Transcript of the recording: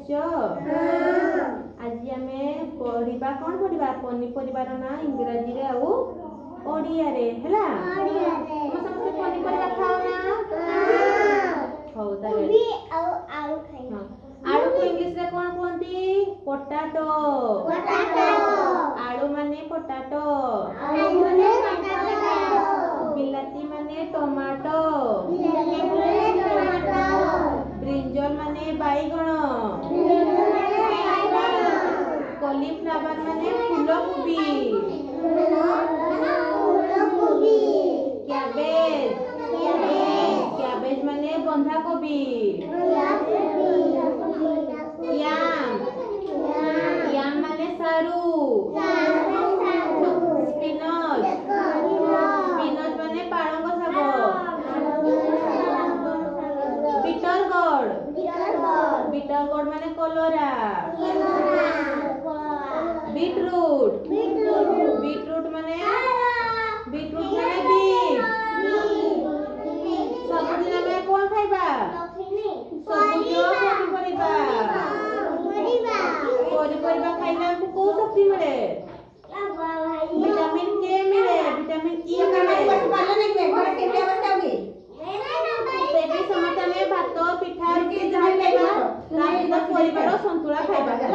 ଆସିଛ? ଆଜି ଆମେ ପଢିବା କଣ ପଢିବା? ପନିପରିବାର ନା ଇଂରାଜୀରେ ଆଉ ଓଡ଼ିଆରେ ହେଲା। ସମସ୍ତେ ପନିପରିବା ଖାଅ ନା? ହଉ ତାହେଲେ ଆଳୁକୁ ଇଂଲିଶରେ କଣ କୁହନ୍ତି? ପଟାଟୋ। ଆଳୁ ମାନେ ପଟାଟୋ। ବିଲାତି ମାନେ ଟମାଟୋ। ବ୍ରିଞ୍ଜଲ ମାନେ ବାଇଗଣ। କଲିଫ୍ଲାୱାର ମାନେ ଫୁଲକୋବି। କ୍ୟାବେଜ ମାନେ ବନ୍ଧାକୋବି। ୟାମ ମାନେ ସାରୁ। ସ୍ପିନଚ ମାନେ ପାଳଙ୍ଗ ଶାଗ। ବିଟରଗୋଡ ମାନେ କଲରା। ବିଟରୁଟ